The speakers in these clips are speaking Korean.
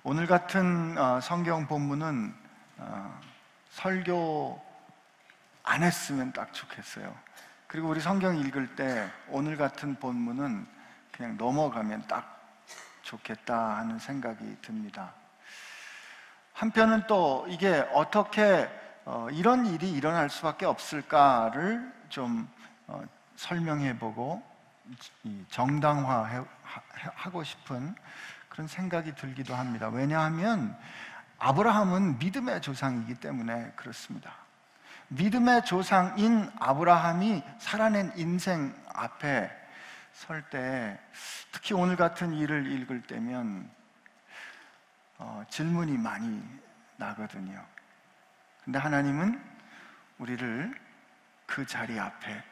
오늘 같은 성경 본문은 설교 안 했으면 딱 좋겠어요. 그리고 우리 성경 읽을 때 오늘 같은 본문은 그냥 넘어가면 딱 좋겠다 하는 생각이 듭니다. 한편은 또 이게 어떻게 이런 일이 일어날 수밖에 없을까를 좀 설명해보고 정당화하고 싶은 그런 생각이 들기도 합니다. 왜냐하면 아브라함은 믿음의 조상이기 때문에 그렇습니다. 믿음의 조상인 아브라함이 살아낸 인생 앞에 설 때, 특히 오늘 같은 일을 읽을 때면 질문이 많이 나거든요. 근데 하나님은 우리를 그 자리 앞에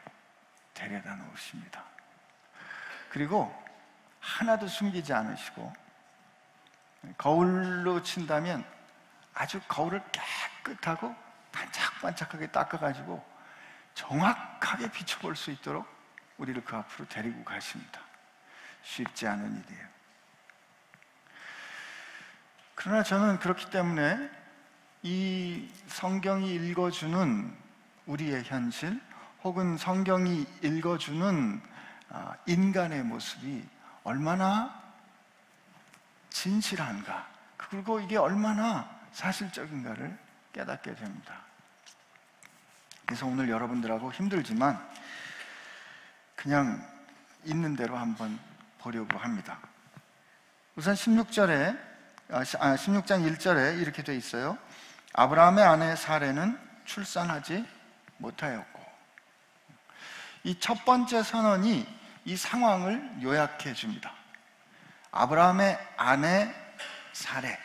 데려다 놓으십니다. 그리고 하나도 숨기지 않으시고, 거울로 친다면 아주 거울을 깨끗하고 반짝반짝하게 닦아가지고 정확하게 비춰볼 수 있도록 우리를 그 앞으로 데리고 가십니다. 쉽지 않은 일이에요. 그러나 저는 그렇기 때문에 이 성경이 읽어주는 우리의 현실, 혹은 성경이 읽어주는 인간의 모습이 얼마나 진실한가, 그리고 이게 얼마나 사실적인가를 깨닫게 됩니다. 그래서 오늘 여러분들하고 힘들지만 그냥 있는 대로 한번 보려고 합니다. 우선 16장 1절에 이렇게 돼 있어요. 아브라함의 아내 사레는 출산하지 못하였고. 이 첫 번째 선언이 이 상황을 요약해 줍니다. 아브라함의 아내 사레,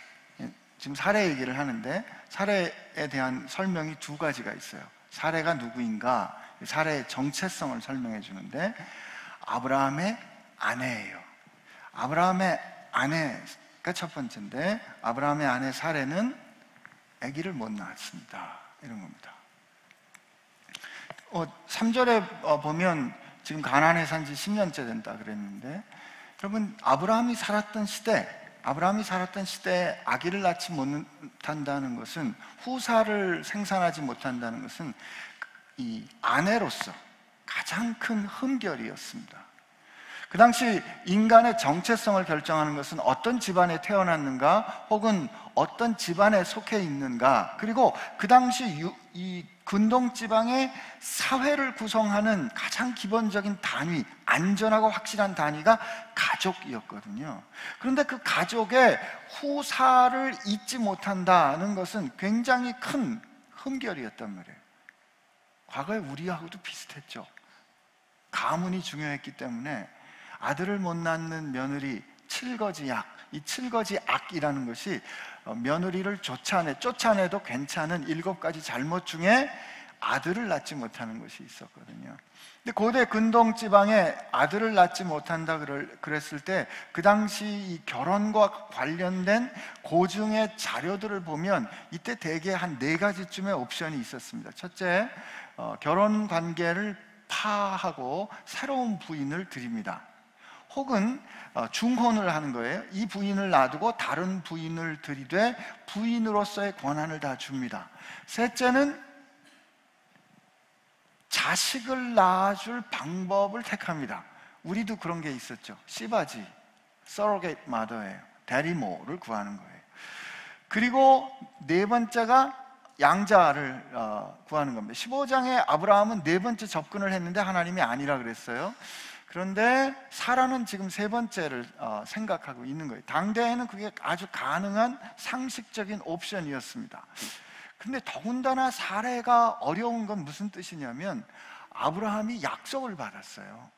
지금 사레 얘기를 하는데 사레에 대한 설명이 두 가지가 있어요. 사레가 누구인가, 사레의 정체성을 설명해 주는데, 아브라함의 아내예요. 아브라함의 아내가 첫 번째인데, 아브라함의 아내 사레는 아기를 못 낳았습니다, 이런 겁니다. 3절에 보면 지금 가나안에 산 지 10년째 된다 그랬는데, 여러분, 아브라함이 살았던 시대에 아기를 낳지 못한다는 것은, 후사를 생산하지 못한다는 것은 이 아내로서 가장 큰 흠결이었습니다. 그 당시 인간의 정체성을 결정하는 것은 어떤 집안에 태어났는가, 혹은 어떤 집안에 속해 있는가, 그리고 그 당시 이 근동지방의 사회를 구성하는 가장 기본적인 단위, 안전하고 확실한 단위가 가족이었거든요. 그런데 그 가족의 후사를 잇지 못한다는 것은 굉장히 큰 흠결이었단 말이에요. 과거에 우리하고도 비슷했죠. 가문이 중요했기 때문에 아들을 못 낳는 며느리, 칠거지약, 이 칠거지악이라는 것이 며느리를 쫓아내도 괜찮은 7가지 잘못 중에 아들을 낳지 못하는 것이 있었거든요. 근데 고대 근동 지방에 아들을 낳지 못한다 그랬을 때, 그 당시 이 결혼과 관련된 고증의 자료들을 보면 이때 대개 한 4가지쯤의 옵션이 있었습니다. 첫째, 결혼 관계를 파하고 새로운 부인을 드립니다. 혹은 중혼을 하는 거예요. 이 부인을 놔두고 다른 부인을 들이되 부인으로서의 권한을 다 줍니다. 셋째는 자식을 낳아줄 방법을 택합니다. 우리도 그런 게 있었죠. 씨바지, 서로게이트 마더예요. 대리모를 구하는 거예요. 그리고 4번째가 양자를 구하는 겁니다. 15장에 아브라함은 4번째 접근을 했는데 하나님이 아니라 그랬어요. 그런데 사라는 지금 3번째를 생각하고 있는 거예요. 당대에는 그게 아주 가능한 상식적인 옵션이었습니다. 근데 더군다나 사례가 어려운 건 무슨 뜻이냐면, 아브라함이 약속을 받았어요.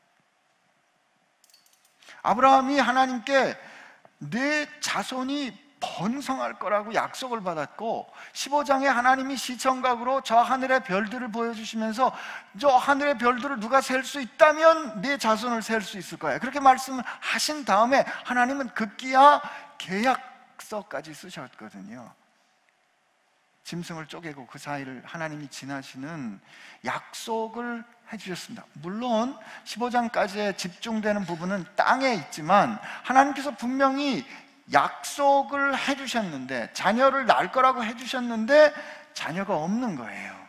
아브라함이 하나님께 내 자손이 번성할 거라고 약속을 받았고, 15장에 하나님이 시청각으로 저 하늘의 별들을 보여주시면서 저 하늘의 별들을 누가 셀 수 있다면 내 자손을 셀 수 있을 거야, 그렇게 말씀을 하신 다음에 하나님은 급기야 계약서까지 쓰셨거든요. 짐승을 쪼개고 그 사이를 하나님이 지나시는 약속을 해주셨습니다. 물론 15장까지의 집중되는 부분은 땅에 있지만 하나님께서 분명히 약속을 해주셨는데, 자녀를 낳을 거라고 해주셨는데 자녀가 없는 거예요.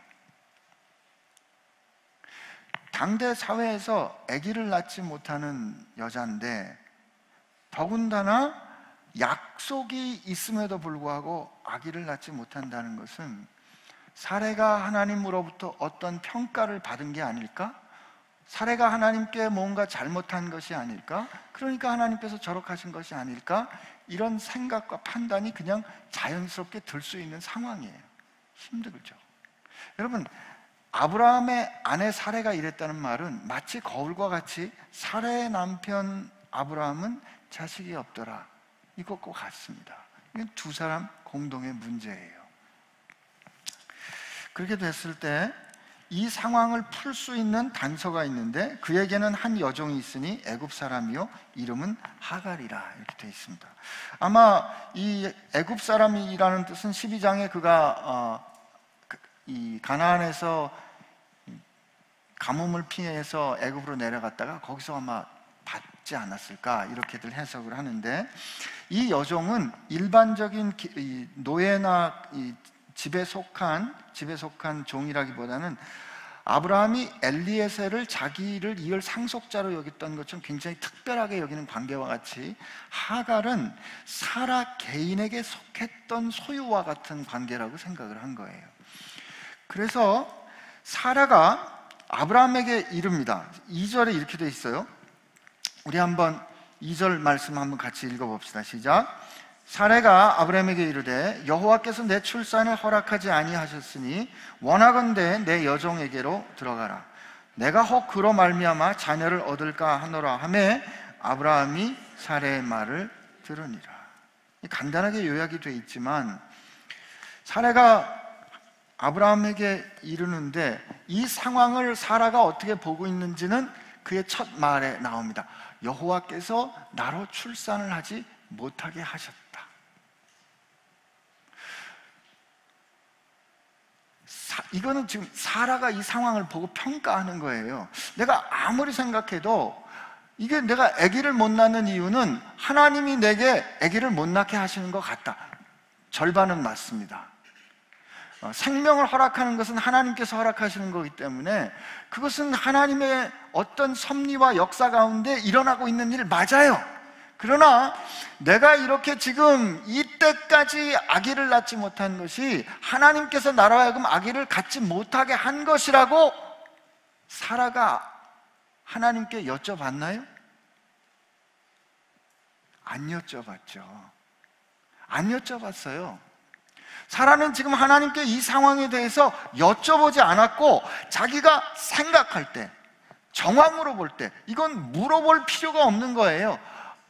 당대 사회에서 아기를 낳지 못하는 여자인데, 더군다나 약속이 있음에도 불구하고 아기를 낳지 못한다는 것은 사례가 하나님으로부터 어떤 평가를 받은 게 아닐까? 사례가 하나님께 뭔가 잘못한 것이 아닐까? 그러니까 하나님께서 저렇게 하신 것이 아닐까? 이런 생각과 판단이 그냥 자연스럽게 들 수 있는 상황이에요. 힘들죠. 여러분, 아브라함의 아내 사례가 이랬다는 말은 마치 거울과 같이 사례의 남편 아브라함은 자식이 없더라, 이것과 같습니다. 이건 두 사람 공동의 문제예요. 그렇게 됐을 때 이 상황을 풀 수 있는 단서가 있는데, 그에게는 한 여종이 있으니 애굽 사람이요 이름은 하갈이라, 이렇게 되어 있습니다. 아마 이 애굽 사람이라는 뜻은 12장에 그가 이 가나안에서 가뭄을 피해서 애굽으로 내려갔다가 거기서 아마 받지 않았을까, 이렇게들 해석을 하는데, 이 여종은 일반적인 노예나 집에 속한 종이라기보다는 아브라함이 엘리에셀을 자기를 이을 상속자로 여겼던 것처럼 굉장히 특별하게 여기는 관계와 같이, 하갈은 사라 개인에게 속했던 소유와 같은 관계라고 생각을 한 거예요. 그래서 사라가 아브라함에게 이릅니다. 2절에 이렇게 돼 있어요. 우리 한번 2절 말씀 한번 같이 읽어봅시다. 시작. 사레가 아브라함에게 이르되 여호와께서 내 출산을 허락하지 아니하셨으니 원하건대 내 여종에게로 들어가라. 내가 혹 그로 말미암아 자녀를 얻을까 하노라 하매 아브라함이 사레의 말을 들으니라. 간단하게 요약이 되어 있지만, 사레가 아브라함에게 이르는데 이 상황을 사라가 어떻게 보고 있는지는 그의 첫 말에 나옵니다. 여호와께서 나로 출산을 하지 못하게 하셨다. 이거는 지금 사라가 이 상황을 보고 평가하는 거예요. 내가 아무리 생각해도 이게 내가 아기를 못 낳는 이유는 하나님이 내게 아기를 못 낳게 하시는 것 같다. 절반은 맞습니다. 생명을 허락하는 것은 하나님께서 허락하시는 거기 때문에 그것은 하나님의 어떤 섭리와 역사 가운데 일어나고 있는 일 맞아요. 그러나 내가 이렇게 지금 이때까지 아기를 낳지 못한 것이 하나님께서 나로 하여금 아기를 갖지 못하게 한 것이라고 사라가 하나님께 여쭤봤나요? 안 여쭤봤죠. 안 여쭤봤어요. 사라는 지금 하나님께 이 상황에 대해서 여쭤보지 않았고, 자기가 생각할 때, 정황으로 볼 때 이건 물어볼 필요가 없는 거예요.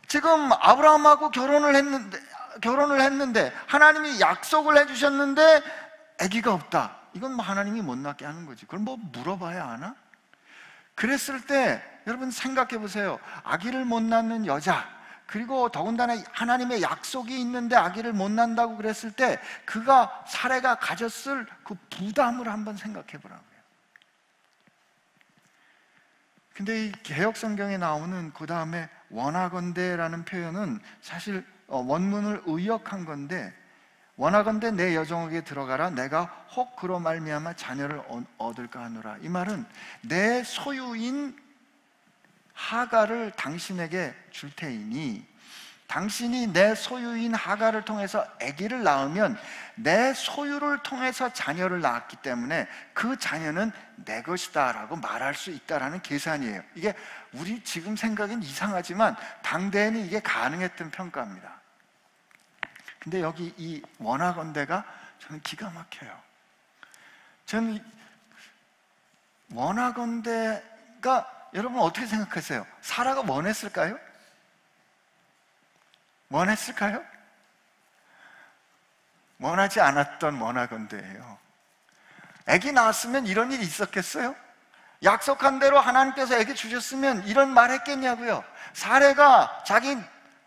지금 아브라함하고 결혼을 했는데 하나님이 약속을 해주셨는데 아기가 없다. 이건 뭐 하나님이 못 낳게 하는 거지. 그걸 뭐 물어봐야 하나? 그랬을 때 여러분 생각해 보세요. 아기를 못 낳는 여자, 그리고 더군다나 하나님의 약속이 있는데 아기를 못 낳는다고 그랬을 때 사레가 가졌을 그 부담을 한번 생각해 보라고요. 근데 이 개역 성경에 나오는 그 다음에 원하건대라는 표현은 사실 원문을 의역한 건데, 원하건대 내 여종에게 들어가라. 내가 혹 그로 말미암아 자녀를 얻을까 하노라. 이 말은 내 소유인 하갈을 당신에게 줄 테이니, 당신이 내 소유인 하갈을 통해서 아기를 낳으면 내 소유를 통해서 자녀를 낳았기 때문에 그 자녀는 내 것이다 라고 말할 수 있다라는 계산이에요. 이게 우리 지금 생각엔 이상하지만 당대에는 이게 가능했던 평가입니다. 근데 여기 이 원하건대가 저는 기가 막혀요. 저는 원하건대가 여러분 어떻게 생각하세요? 사라가 원했을까요? 원했을까요? 원하지 않았던 원하건대예요. 아기 낳았으면 이런 일이 있었겠어요? 약속한 대로 하나님께서 아기 주셨으면 이런 말 했겠냐고요. 사례가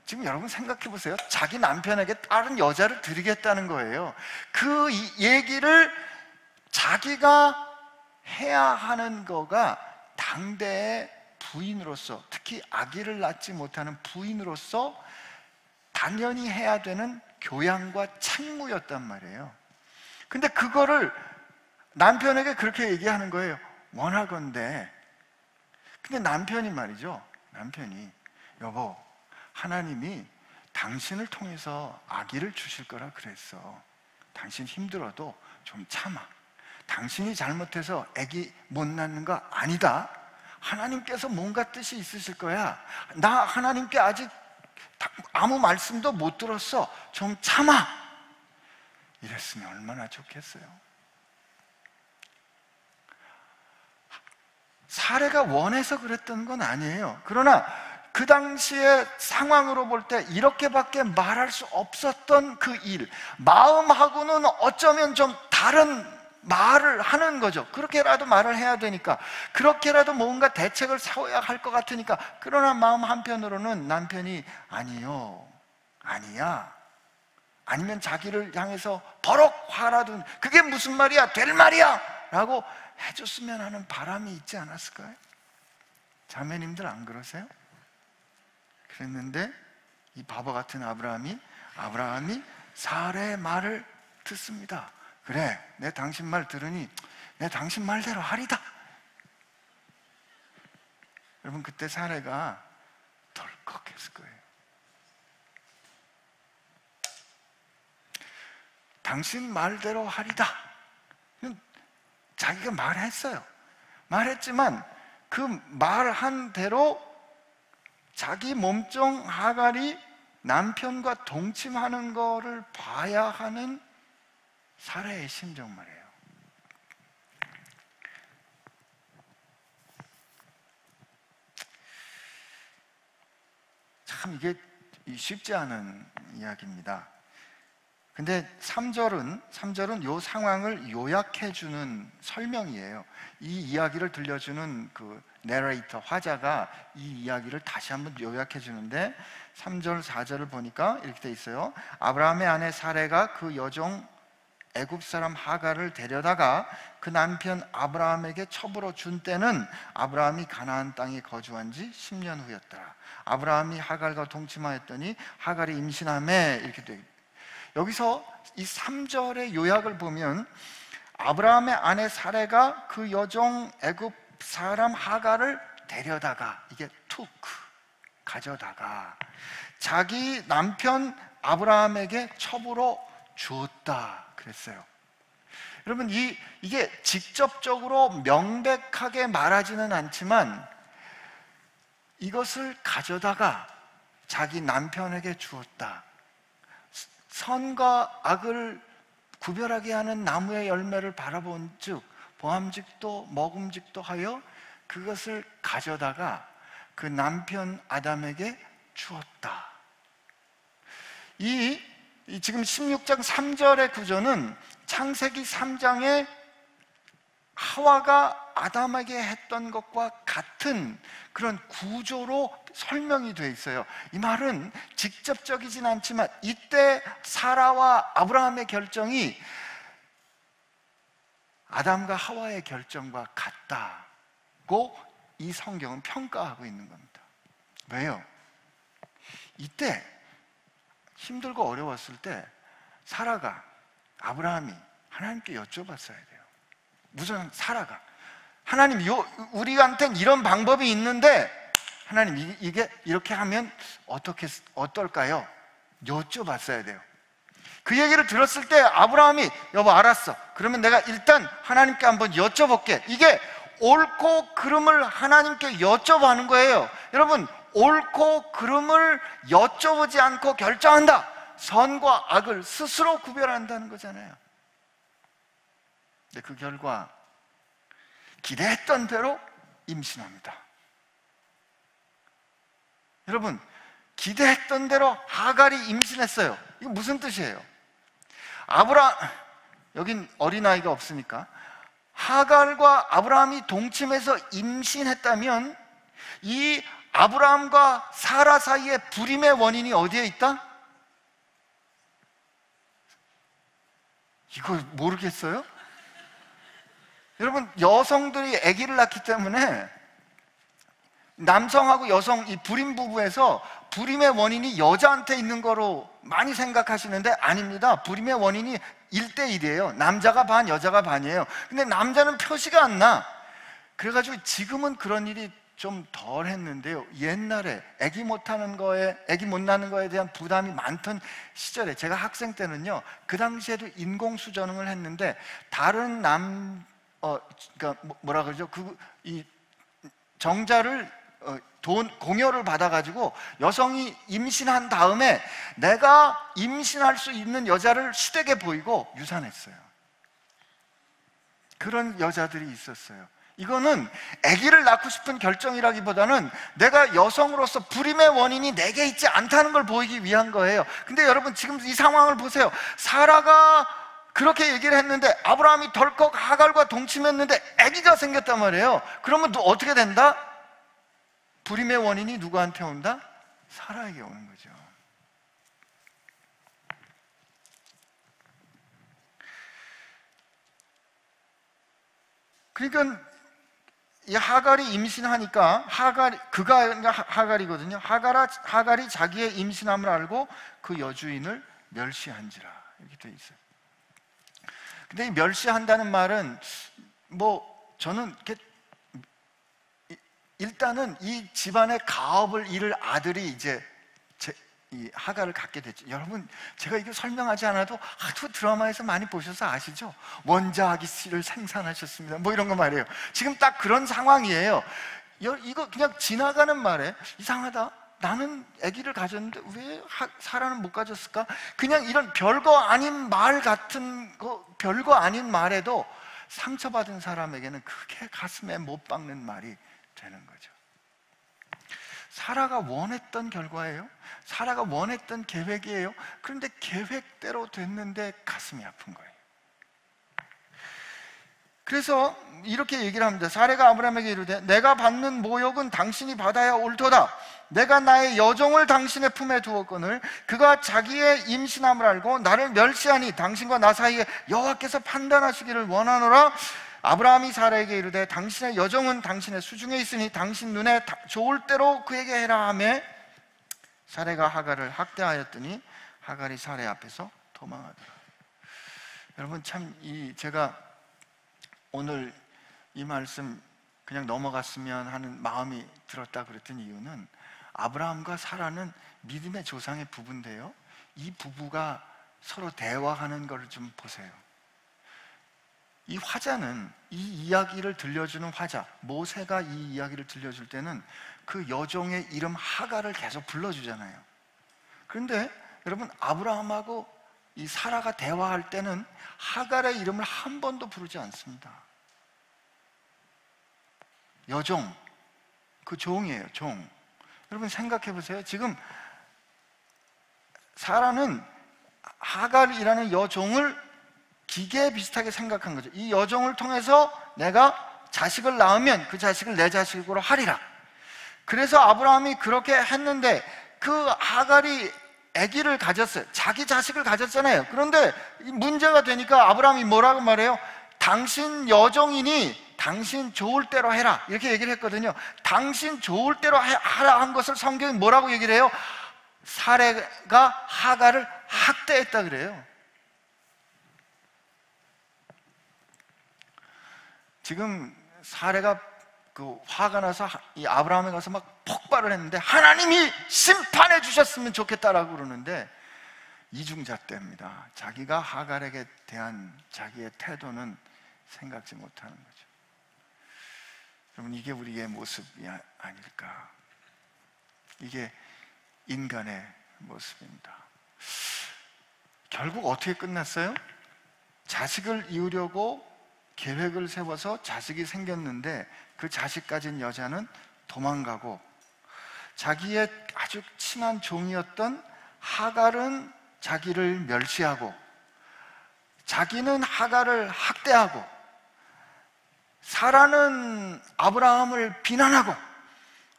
지금 여러분 생각해 보세요. 자기 남편에게 다른 여자를 드리겠다는 거예요. 그 얘기를 자기가 해야 하는 거가 당대의 부인으로서, 특히 아기를 낳지 못하는 부인으로서 당연히 해야 되는 교양과 책무였단 말이에요. 근데 그거를 남편에게 그렇게 얘기하는 거예요. 원하건대. 근데 남편이 말이죠, 남편이 여보, 하나님이 당신을 통해서 아기를 주실 거라 그랬어. 당신 힘들어도 좀 참아. 당신이 잘못해서 아기 못 낳는 거 아니다. 하나님께서 뭔가 뜻이 있으실 거야. 나 하나님께 아직 아무 말씀도 못 들었어. 좀 참아. 이랬으면 얼마나 좋겠어요. 사례가 원해서 그랬던 건 아니에요. 그러나 그 당시의 상황으로 볼 때 이렇게밖에 말할 수 없었던 그 일, 마음하고는 어쩌면 좀 다른 말을 하는 거죠. 그렇게라도 말을 해야 되니까, 그렇게라도 뭔가 대책을 세워야 할 것 같으니까. 그러나 마음 한편으로는 남편이 아니요, 아니야, 아니면 자기를 향해서 버럭 화라도 그게 무슨 말이야, 될 말이야 라고 해줬으면 하는 바람이 있지 않았을까요? 자매님들 안 그러세요? 그랬는데 이 바보 같은 아브라함이 사라의 말을 듣습니다. 그래, 내 당신 말 들으니 내 당신 말대로 하리다. 여러분, 그때 사라가 덜컥했을 거예요. 당신 말대로 하리다. 자기가 말했어요. 말했지만 그 말한 대로 자기 몸종 하갈이 남편과 동침하는 거를 봐야 하는 사라의 심정 말이에요. 참 이게 쉽지 않은 이야기입니다. 근데 3절은 이 상황을 요약해주는 설명이에요. 이 이야기를 들려주는 그 내레이터, 화자가 이 이야기를 다시 한번 요약해주는데 3절, 4절을 보니까 이렇게 돼 있어요. 아브라함의 아내 사레가 그 여종 애굽 사람 하갈을 데려다가 그 남편 아브라함에게 첩으로 준 때는 아브라함이 가나안 땅에 거주한 지 10년 후였더라. 아브라함이 하갈과 동침하였더니 하갈이 임신하매, 이렇게 돼 있어요. 여기서 이 3절의 요약을 보면 아브라함의 아내 사레가 그 여종 애굽 사람 하갈을 데려다가, 이게 툭 가져다가 자기 남편 아브라함에게 첩으로 주었다 그랬어요. 여러분, 이게 직접적으로 명백하게 말하지는 않지만 이것을 가져다가 자기 남편에게 주었다. 선과 악을 구별하게 하는 나무의 열매를 바라본 즉 보암직도 먹음직도 하여 그것을 가져다가 그 남편 아담에게 주었다. 이 지금 16장 3절의 구조는 창세기 3장에 하와가 아담에게 했던 것과 같은 그런 구조로 설명이 되어 있어요. 이 말은 직접적이진 않지만 이때 사라와 아브라함의 결정이 아담과 하와의 결정과 같다고 이 성경은 평가하고 있는 겁니다. 왜요? 이때 힘들고 어려웠을 때 사라가, 아브라함이 하나님께 여쭤봤어야 돼요. 우선 사라가, 하나님, 우리한테는 이런 방법이 있는데 하나님, 이게 이렇게 하면 어떨까요? 여쭤봤어야 돼요. 그 얘기를 들었을 때 아브라함이 여보 알았어, 그러면 내가 일단 하나님께 한번 여쭤볼게. 이게 옳고 그름을 하나님께 여쭤보는 거예요. 여러분, 옳고 그름을 여쭤보지 않고 결정한다. 선과 악을 스스로 구별한다는 거잖아요. 근데 그 결과 기대했던 대로 임신합니다. 여러분, 기대했던 대로 하갈이 임신했어요. 이거 무슨 뜻이에요? 여긴 어린아이가 없으니까 하갈과 아브라함이 동침해서 임신했다면 이 아브라함과 사라 사이의 불임의 원인이 어디에 있다? 이거 모르겠어요? 여러분, 여성들이 아기를 낳기 때문에 남성하고 여성 이 불임 부부에서 불임의 원인이 여자한테 있는 거로 많이 생각하시는데 아닙니다. 불임의 원인이 1대1이에요. 남자가 반, 여자가 반이에요. 근데 남자는 표시가 안 나. 그래가지고 지금은 그런 일이 좀 덜 했는데요. 옛날에 아기 못 낳는 거에 대한 부담이 많던 시절에, 제가 학생 때는요, 그 당시에도 인공수정을 했는데 다른 그러니까 뭐라 그러죠? 이 정자를 공여를 받아가지고 여성이 임신한 다음에 내가 임신할 수 있는 여자를 시댁에 보이고 유산했어요. 그런 여자들이 있었어요. 이거는 아기를 낳고 싶은 결정이라기보다는 내가 여성으로서 불임의 원인이 내게 있지 않다는 걸 보이기 위한 거예요. 근데 여러분 지금 이 상황을 보세요. 사라가 그렇게 얘기를 했는데 아브라함이 덜컥 하갈과 동침했는데 아기가 생겼단 말이에요. 그러면 또 어떻게 된다? 불임의 원인이 누구한테 온다? 사라에게 오는 거죠. 그러니까 이 하갈이 임신하니까 하갈이거든요. 하갈이 자기의 임신함을 알고 그 여주인을 멸시한지라 이렇게 돼 있어요. 근데 이 멸시한다는 말은 저는 일단은 이 집안의 가업을 잃을 아들이 이제 이 하갈을 갖게 됐죠. 여러분, 제가 이거 설명하지 않아도 하도 드라마에서 많이 보셔서 아시죠? 원자아기 씨를 생산하셨습니다. 이런 거 말이에요. 지금 딱 그런 상황이에요. 이거 그냥 지나가는 말에 이상하다. 나는 아기를 가졌는데 왜 사라는 못 가졌을까? 그냥 이런 별거 아닌 말 같은 거, 별거 아닌 말에도 상처받은 사람에게는 그게 가슴에 못 박는 말이 되는 거죠. 사라가 원했던 결과예요. 사라가 원했던 계획이에요. 그런데 계획대로 됐는데 가슴이 아픈 거예요. 그래서 이렇게 얘기를 합니다. 사라가 아브라함에게 이르되 내가 받는 모욕은 당신이 받아야 옳도다. 내가 나의 여종을 당신의 품에 두었거늘 그가 자기의 임신함을 알고 나를 멸시하니 당신과 나 사이에 여호와께서 판단하시기를 원하노라. 아브라함이 사라에게 이르되 당신의 여종은 당신의 수중에 있으니 당신 눈에 좋을 대로 그에게 해라 하매 사라가 하갈을 학대하였더니 하갈이 사라 앞에서 도망하더라. 여러분, 참 제가 오늘 이 말씀 그냥 넘어갔으면 하는 마음이 들었다 그랬던 이유는 아브라함과 사라는 믿음의 조상의 부부인데요, 이 부부가 서로 대화하는 걸 좀 보세요. 이 화자는 이 이야기를 들려주는 화자, 모세가 이 이야기를 들려줄 때는 그 여종의 이름 하갈을 계속 불러주잖아요. 그런데 여러분, 아브라함하고 이 사라가 대화할 때는 하갈의 이름을 한 번도 부르지 않습니다. 여종, 그 종이에요, 종. 여러분 생각해 보세요. 지금 사라는 하갈이라는 여종을 기계 비슷하게 생각한 거죠. 이 여종을 통해서 내가 자식을 낳으면 그 자식을 내 자식으로 하리라. 그래서 아브라함이 그렇게 했는데 그 하갈이 아기를 가졌어요. 자기 자식을 가졌잖아요. 그런데 문제가 되니까 아브라함이 뭐라고 말해요? 당신 여종이니 당신 좋을 대로 해라, 이렇게 얘기를 했거든요. 당신 좋을 대로 하라 한 것을 성경이 뭐라고 얘기를 해요? 사라가 하갈을 학대했다 그래요. 지금 사라가 화가 나서 이 아브라함에 가서 막 폭발을 했는데 하나님이 심판해 주셨으면 좋겠다라고 그러는데 이중잣대입니다. 자기가 하갈에게 대한 자기의 태도는 생각지 못하는 거죠. 여러분, 이게 우리의 모습이 아닐까? 이게 인간의 모습입니다. 결국 어떻게 끝났어요? 자식을 이으려고 계획을 세워서 자식이 생겼는데 그 자식 가진 여자는 도망가고 자기의 아주 친한 종이었던 하갈은 자기를 멸시하고 자기는 하갈을 학대하고 사라는 아브라함을 비난하고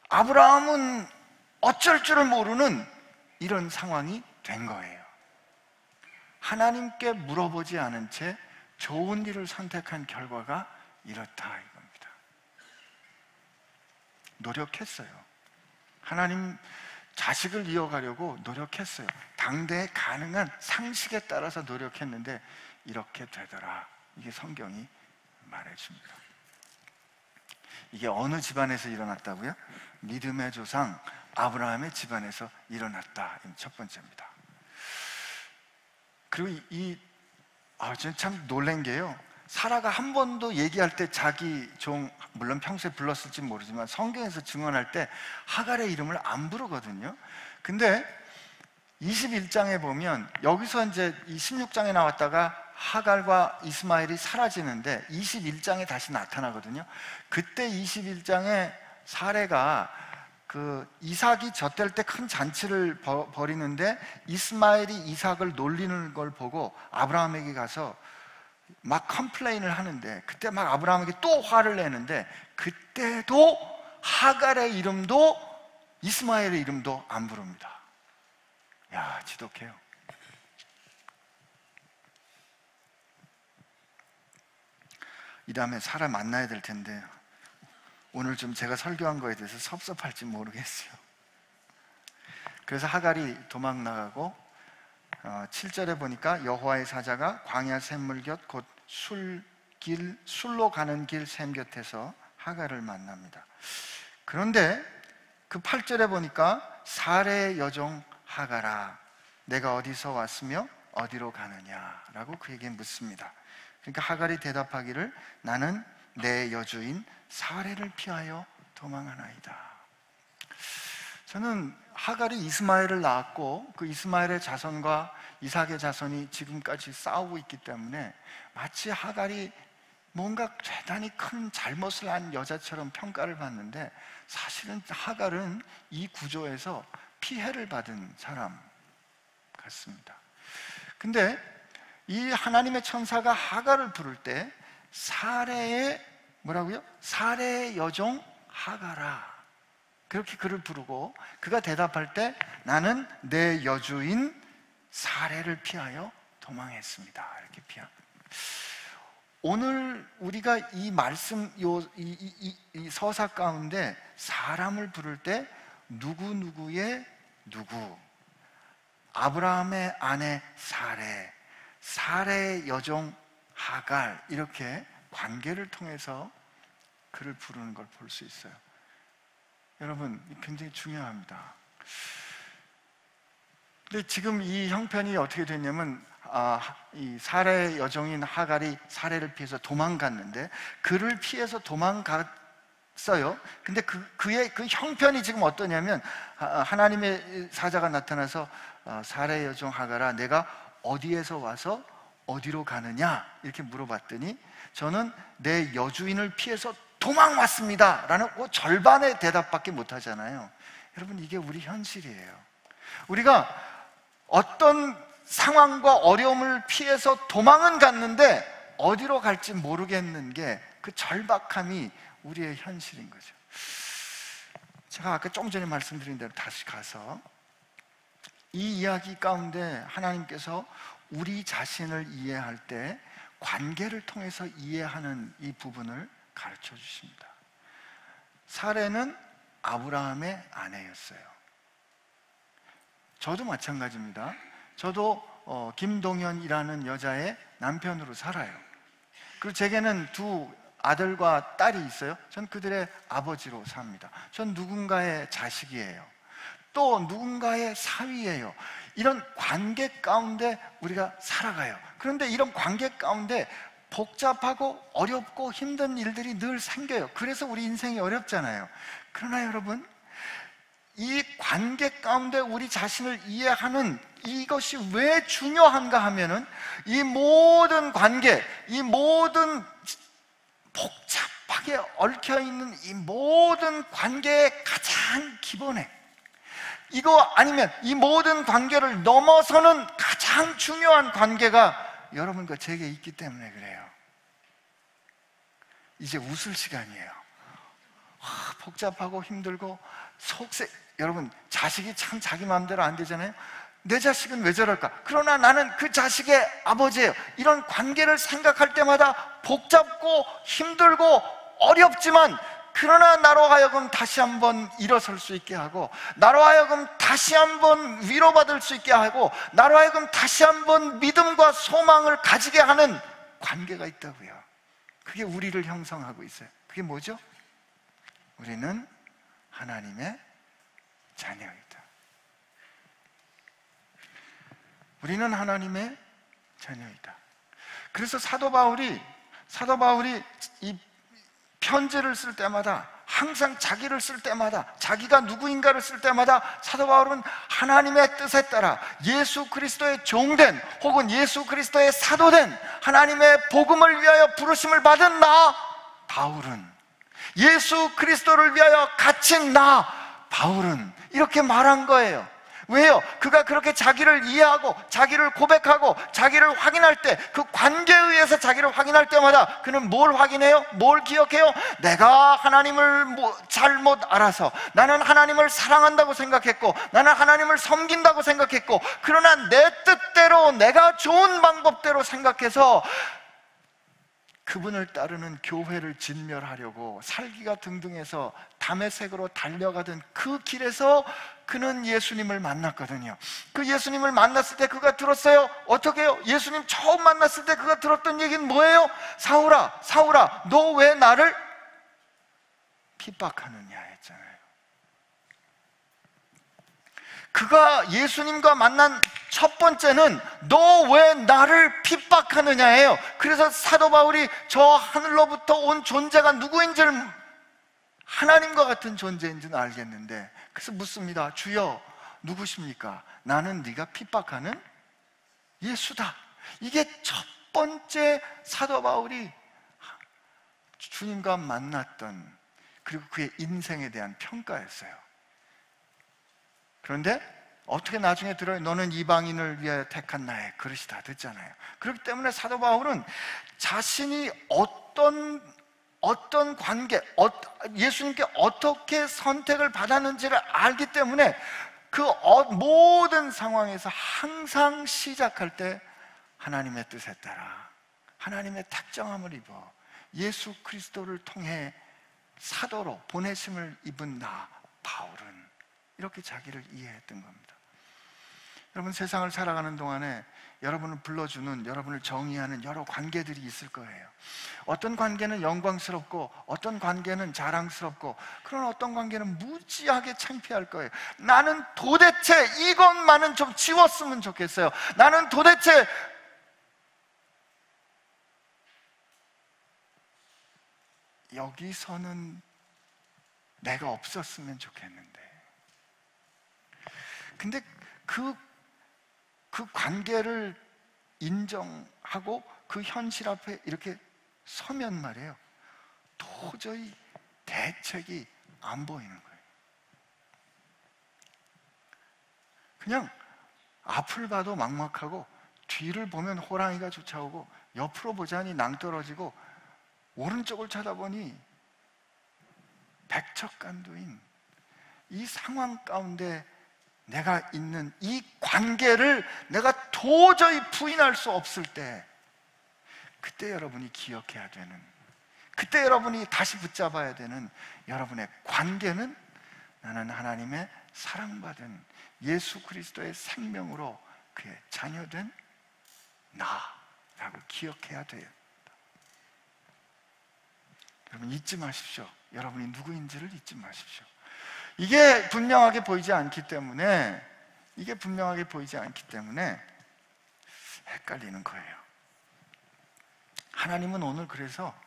아브라함은 어쩔 줄을 모르는 이런 상황이 된 거예요. 하나님께 물어보지 않은 채 좋은 일을 선택한 결과가 이렇다 이겁니다. 노력했어요. 하나님 자식을 이어가려고 노력했어요. 당대에 가능한 상식에 따라서 노력했는데 이렇게 되더라. 이게 성경이 말해줍니다. 이게 어느 집안에서 일어났다고요? 믿음의 조상 아브라함의 집안에서 일어났다. 첫 번째입니다. 그리고 저는 참 놀란 게요, 사라가 한 번도 얘기할 때 자기 종, 물론 평소에 불렀을지 모르지만 성경에서 증언할 때 하갈의 이름을 안 부르거든요. 근데 21장에 보면, 여기서 이제 이 16장에 나왔다가 하갈과 이스마엘이 사라지는데 21장에 다시 나타나거든요. 그때 21장에 사레가 그 이삭이 젖될 때 큰 잔치를 벌이는데 이스마엘이 이삭을 놀리는 걸 보고 아브라함에게 가서 막 컴플레인을 하는데, 그때 막 아브라함에게 또 화를 내는데, 그때도 하갈의 이름도 이스마엘의 이름도 안 부릅니다. 야, 지독해요. 이 다음에 사라 만나야 될 텐데 오늘 좀 제가 설교한 거에 대해서 섭섭할지 모르겠어요. 그래서 하갈이 도망 나가고 7절에 보니까 여호와의 사자가 광야 샘물 곁 곧 술로 가는 길 샘 곁에서 하갈을 만납니다. 그런데 그 8절에 보니까 사레의 여종 하갈아, 내가 어디서 왔으며 어디로 가느냐라고 그에게 묻습니다. 그러니까 하갈이 대답하기를 나는 내 여주인 사레를 피하여 도망하나이다. 저는 하갈이 이스마엘을 낳았고 그 이스마엘의 자손과 이삭의 자손이 지금까지 싸우고 있기 때문에 마치 하갈이 뭔가 대단히 큰 잘못을 한 여자처럼 평가를 받는데, 사실은 하갈은 이 구조에서 피해를 받은 사람 같습니다. 근데 이 하나님의 천사가 하갈을 부를 때 사레의 뭐라고요? 사레의 여종 하갈아, 그렇게 그를 부르고 그가 대답할 때 나는 내 여주인 사레를 피하여 도망했습니다. 이렇게 오늘 우리가 이 말씀, 이 서사 가운데 사람을 부를 때 누구누구의 누구, 아브라함의 아내 사레, 사레의 여종 하갈, 이렇게 관계를 통해서 그를 부르는 걸 볼 수 있어요. 여러분, 굉장히 중요합니다. 근데 지금 이 형편이 어떻게 됐냐면 이 사레의 여종인 하갈이 사레를 피해서 도망갔는데, 그를 피해서 도망갔어요. 근데 그의 그 형편이 지금 어떠냐면 하나님의 사자가 나타나서 사레의 여종 하갈아, 내가 어디에서 와서 어디로 가느냐 이렇게 물어봤더니 저는 내 여주인을 피해서 도망왔습니다 라는 절반의 대답밖에 못하잖아요. 여러분, 이게 우리 현실이에요. 우리가 어떤 상황과 어려움을 피해서 도망은 갔는데 어디로 갈지 모르겠는 게 그 절박함이 우리의 현실인 거죠. 제가 아까 좀 전에 말씀드린 대로 다시 가서 이 이야기 가운데 하나님께서 우리 자신을 이해할 때 관계를 통해서 이해하는 이 부분을 가르쳐 주십니다. 사레는 아브라함의 아내였어요. 저도 마찬가지입니다. 저도 김동현이라는 여자의 남편으로 살아요. 그리고 제게는 두 아들과 딸이 있어요. 전 그들의 아버지로 삽니다. 전 누군가의 자식이에요. 또 누군가의 사위예요. 이런 관계 가운데 우리가 살아가요. 그런데 이런 관계 가운데 복잡하고 어렵고 힘든 일들이 늘 생겨요. 그래서 우리 인생이 어렵잖아요. 그러나 여러분, 이 관계 가운데 우리 자신을 이해하는 이것이 왜 중요한가 하면은 이 모든 관계, 이 모든 복잡하게 얽혀있는 이 모든 관계의 가장 기본에, 이거 아니면 이 모든 관계를 넘어서는 가장 중요한 관계가 여러분과 제게 있기 때문에 그래요. 이제 웃을 시간이에요. 복잡하고 힘들고 여러분, 자식이 참 자기 마음대로 안 되잖아요. 내 자식은 왜 저럴까? 그러나 나는 그 자식의 아버지예요. 이런 관계를 생각할 때마다 복잡고 힘들고 어렵지만 그러나 나로 하여금 다시 한번 일어설 수 있게 하고, 나로 하여금 다시 한번 위로받을 수 있게 하고, 나로 하여금 다시 한번 믿음과 소망을 가지게 하는 관계가 있다고요. 그게 우리를 형성하고 있어요. 그게 뭐죠? 우리는 하나님의 자녀이다. 우리는 하나님의 자녀이다. 그래서 사도 바울이 이 편지를 쓸 때마다, 항상 자기를 쓸 때마다, 자기가 누구인가를 쓸 때마다 사도 바울은 하나님의 뜻에 따라 예수 그리스도의 종된, 혹은 예수 그리스도의 사도된, 하나님의 복음을 위하여 부르심을 받은 나 바울은, 예수 그리스도를 위하여 갇힌 나 바울은, 이렇게 말한 거예요. 왜요? 그가 그렇게 자기를 이해하고 자기를 고백하고 자기를 확인할 때, 그 관계에 의해서 자기를 확인할 때마다 그는 뭘 확인해요? 뭘 기억해요? 내가 하나님을 잘못 알아서, 나는 하나님을 사랑한다고 생각했고, 나는 하나님을 섬긴다고 생각했고, 그러나 내 뜻대로, 내가 좋은 방법대로 생각해서 그분을 따르는 교회를 진멸하려고 살기가 등등해서 다메섹으로 달려가던 그 길에서 그는 예수님을 만났거든요. 그 예수님을 만났을 때 그가 들었어요. 어떻게 해요? 예수님 처음 만났을 때 그가 들었던 얘기는 뭐예요? 사울아, 사울아, 너 왜 나를 핍박하느냐 했잖아요. 그가 예수님과 만난 첫 번째는 너 왜 나를 핍박하느냐예요. 그래서 사도 바울이 저 하늘로부터 온 존재가 누구인지를, 하나님과 같은 존재인지는 알겠는데, 그래서 묻습니다. 주여, 누구십니까? 나는 네가 핍박하는 예수다. 이게 첫 번째 사도 바울이 주님과 만났던, 그리고 그의 인생에 대한 평가였어요. 그런데 어떻게 나중에 들어요? 너는 이방인을 위하여 택한 나의 그릇이다 됐잖아요. 그렇기 때문에 사도 바울은 자신이 어떤 관계, 예수님께 어떻게 선택을 받았는지를 알기 때문에 그 모든 상황에서 항상 시작할 때 하나님의 뜻에 따라, 하나님의 택정함을 입어 예수 그리스도를 통해 사도로 보내심을 입은 나 바울은 이렇게 자기를 이해했던 겁니다. 여러분, 세상을 살아가는 동안에 여러분을 불러주는, 여러분을 정의하는 여러 관계들이 있을 거예요. 어떤 관계는 영광스럽고, 어떤 관계는 자랑스럽고, 그런 어떤 관계는 무지하게 창피할 거예요. 나는 도대체 이것만은 좀 지웠으면 좋겠어요. 나는 도대체 여기서는 내가 없었으면 좋겠는데. 근데 그 관계를 인정하고 그 현실 앞에 이렇게 서면 말이에요, 도저히 대책이 안 보이는 거예요. 그냥 앞을 봐도 막막하고, 뒤를 보면 호랑이가 쫓아오고, 옆으로 보자니 낭떠러지고, 오른쪽을 쳐다보니 백척간도인 이 상황 가운데 내가 있는 이 관계를 내가 도저히 부인할 수 없을 때, 그때 여러분이 기억해야 되는, 그때 여러분이 다시 붙잡아야 되는 여러분의 관계는, 나는 하나님의 사랑받은 예수 그리스도의 생명으로 그의 자녀된 나라고 기억해야 돼요. 여러분, 잊지 마십시오. 여러분이 누구인지를 잊지 마십시오. 이게 분명하게 보이지 않기 때문에 헷갈리는 거예요. 하나님은 오늘 그래서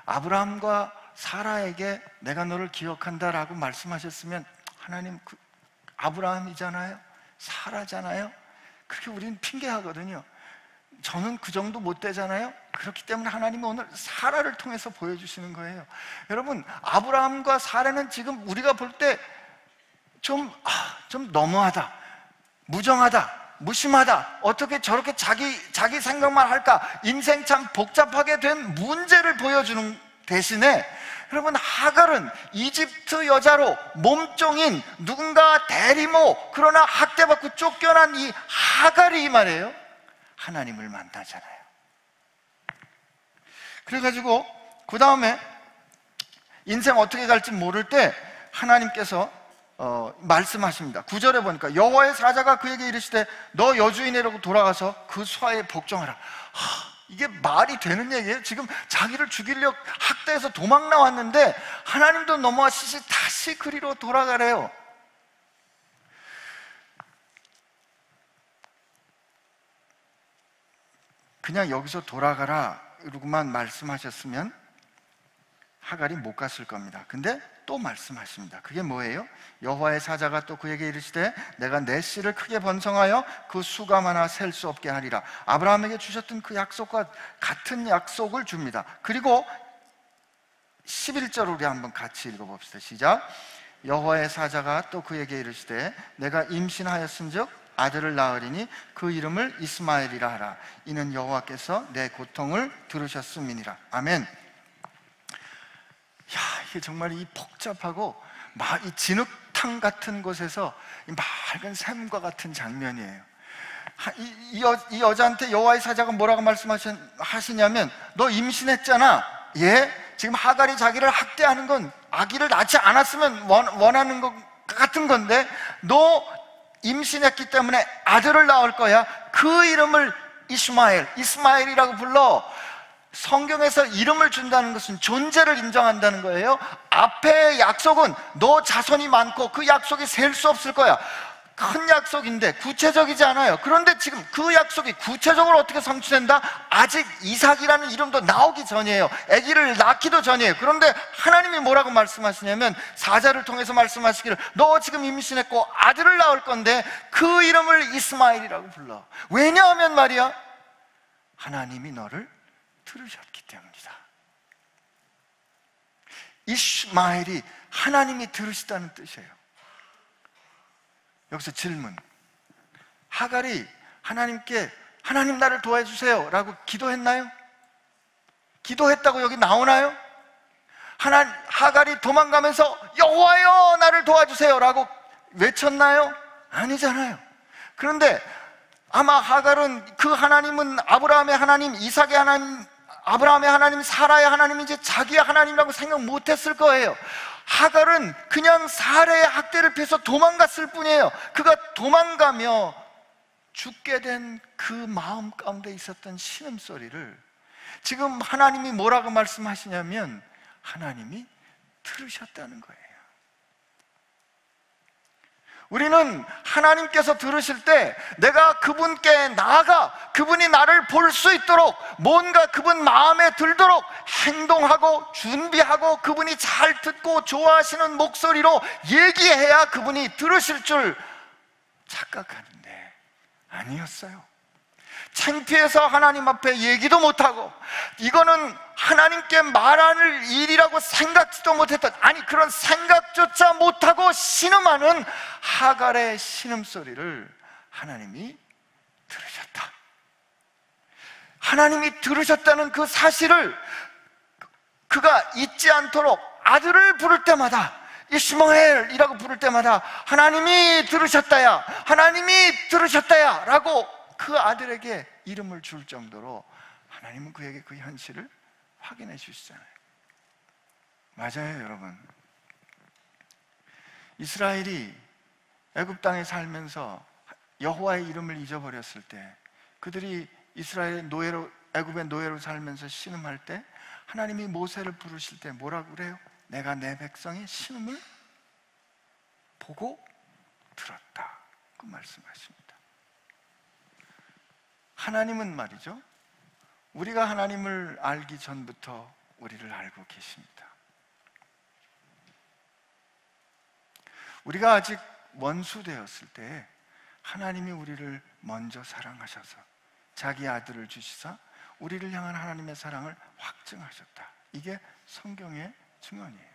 아브라함과 사라에게 내가 너를 기억한다라고 말씀하셨으면, 하나님 아브라함이잖아요, 사라잖아요. 그렇게 우리는 핑계하거든요. 저는 그 정도 못 되잖아요. 그렇기 때문에 하나님은 오늘 사라를 통해서 보여주시는 거예요. 여러분, 아브라함과 사라는 지금 우리가 볼 때 좀 너무하다, 무정하다, 무심하다, 어떻게 저렇게 자기 생각만 할까, 인생 참 복잡하게 된 문제를 보여주는 대신에, 여러분, 하갈은 이집트 여자로 몸종인 누군가 대리모, 그러나 학대받고 쫓겨난 이 하갈이 말이에요, 하나님을 만나잖아요. 그래가지고 그 다음에 인생 어떻게 갈지 모를 때 하나님께서 말씀하십니다. 9절에 보니까 여호와의 사자가 그에게 이르시되 너 여주인에게로 돌아가서 그 수하에 복종하라. 이게 말이 되는 얘기예요? 지금 자기를 죽이려 학대해서 도망 나왔는데 하나님도 넘어가시지 다시 그리로 돌아가래요. 그냥 여기서 돌아가라 이러고만 말씀하셨으면 하갈이 못 갔을 겁니다. 근데 또 말씀하십니다. 그게 뭐예요? 여호와의 사자가 또 그에게 이르시되 내가 내 씨를 크게 번성하여 그 수가 많아 셀 수 없게 하리라. 아브라함에게 주셨던 그 약속과 같은 약속을 줍니다. 그리고 11절 우리 한번 같이 읽어봅시다. 시작. 여호와의 사자가 또 그에게 이르시되 내가 임신하였은즉 아들을 낳으리니 그 이름을 이스마엘이라 하라. 이는 여호와께서 내 고통을 들으셨음이니라. 아멘. 이게 정말 이 복잡하고 이 진흙탕 같은 곳에서 이 맑은 샘과 같은 장면이에요. 이 여자한테 여호와의 사자가 뭐라고 말씀하시냐면 너 임신했잖아. 예? 지금 하갈이 자기를 학대하는 건 아기를 낳지 않았으면 원하는 것 같은 건데 너 임신했기 때문에 아들을 낳을 거야. 그 이름을 이스마엘이라고 불러. 성경에서 이름을 준다는 것은 존재를 인정한다는 거예요. 앞에 약속은 너 자손이 많고 그 약속이 셀 수 없을 거야. 큰 약속인데 구체적이지 않아요. 그런데 지금 그 약속이 구체적으로 어떻게 성취된다? 아직 이삭이라는 이름도 나오기 전이에요. 아기를 낳기도 전이에요. 그런데 하나님이 뭐라고 말씀하시냐면 사자를 통해서 말씀하시기를 너 지금 임신했고 아들을 낳을 건데 그 이름을 이스마엘이라고 불러. 왜냐하면 말이야 하나님이 너를 들으셨기 때문이다. 이스마엘이 하나님이 들으시다는 뜻이에요. 여기서 질문. 하갈이 하나님께 하나님 나를 도와주세요 라고 기도했나요? 기도했다고 여기 나오나요? 하갈이 도망가면서 여호와여 나를 도와주세요 라고 외쳤나요? 아니잖아요. 그런데 아마 하갈은 그 하나님은 아브라함의 하나님, 이삭의 하나님, 아브라함의 하나님, 사라의 하나님인지 자기의 하나님이라고 생각 못했을 거예요. 하갈은 그냥 사례의 학대를 피해서 도망갔을 뿐이에요. 그가 도망가며 죽게 된 그 마음 가운데 있었던 신음소리를 지금 하나님이 뭐라고 말씀하시냐면 하나님이 들으셨다는 거예요. 우리는 하나님께서 들으실 때 내가 그분께 나아가 그분이 나를 볼 수 있도록 뭔가 그분 마음에 들도록 행동하고 준비하고 그분이 잘 듣고 좋아하시는 목소리로 얘기해야 그분이 들으실 줄 착각하는데 아니었어요. 창피해서 하나님 앞에 얘기도 못하고 이거는 하나님께 말할 일이라고 생각지도 못했던, 아니 그런 생각조차 못하고 신음하는 하갈의 신음소리를 하나님이 들으셨다. 하나님이 들으셨다는 그 사실을 그가 잊지 않도록 아들을 부를 때마다, 이스마엘이라고 부를 때마다 하나님이 들으셨다야, 하나님이 들으셨다야 라고 그 아들에게 이름을 줄 정도로 하나님은 그에게 그 현실을 확인해 주시잖아요. 맞아요, 여러분. 이스라엘이 애굽 땅에 살면서 여호와의 이름을 잊어버렸을 때, 그들이 이스라엘의 노예로, 애굽의 노예로 살면서 신음할 때 하나님이 모세를 부르실 때 뭐라고 그래요? 내가 내 백성의 신음을 보고 들었다, 그 말씀하십니다. 하나님은 말이죠, 우리가 하나님을 알기 전부터 우리를 알고 계십니다. 우리가 아직 원수 되었을 때 하나님이 우리를 먼저 사랑하셔서 자기 아들을 주시사 우리를 향한 하나님의 사랑을 확증하셨다. 이게 성경의 증언이에요.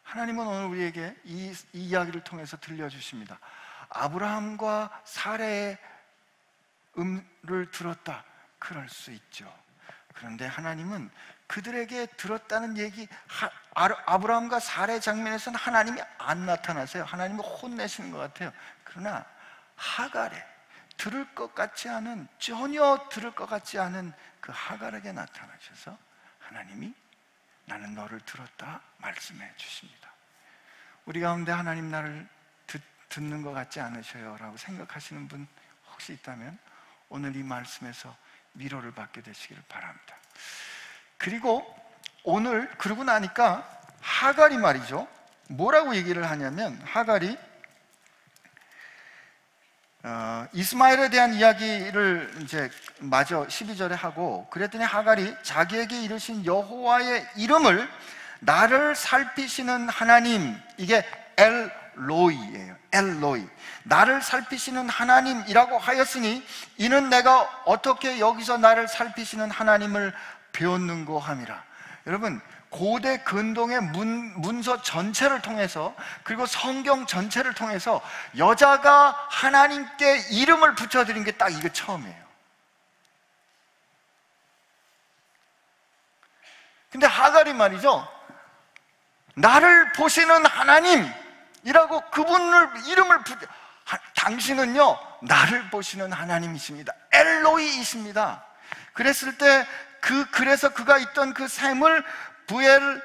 하나님은 오늘 우리에게 이 이야기를 통해서 들려주십니다. 아브라함과 사레의 음을 들었다, 그럴 수 있죠. 그런데 하나님은 그들에게 들었다는 얘기, 아브라함과 사레 장면에서는 하나님이 안 나타나세요. 하나님은 혼내시는 것 같아요. 그러나 하갈에 들을 것 같지 않은, 전혀 들을 것 같지 않은 그 하갈에게 나타나셔서 하나님이 나는 너를 들었다 말씀해 주십니다. 우리 가운데 하나님 나를 듣는 것 같지 않으셔요? 라고 생각하시는 분 혹시 있다면 오늘 이 말씀에서 위로를 받게 되시기를 바랍니다. 그리고 오늘 그러고 나니까 하갈이 말이죠, 뭐라고 얘기를 하냐면, 하갈이 이스마엘에 대한 이야기를 이제 마저 12절에 하고, 그랬더니 하갈이 자기에게 이르신 여호와의 이름을 나를 살피시는 하나님, 이게 엘로이예요. 엘로이, 나를 살피시는 하나님이라고 하였으니 이는 내가 어떻게 여기서 나를 살피시는 하나님을 배웠는고 함이라. 여러분, 고대 근동의 문서 전체를 통해서, 그리고 성경 전체를 통해서 여자가 하나님께 이름을 붙여드린 게 딱 이거 처음이에요. 근데 하갈이 말이죠, 나를 보시는 하나님이라고 그분을 이름을 당신은요 나를 보시는 하나님이십니다. 엘로이이십니다. 그랬을 때 그래서 그가 있던 그 샘을 부엘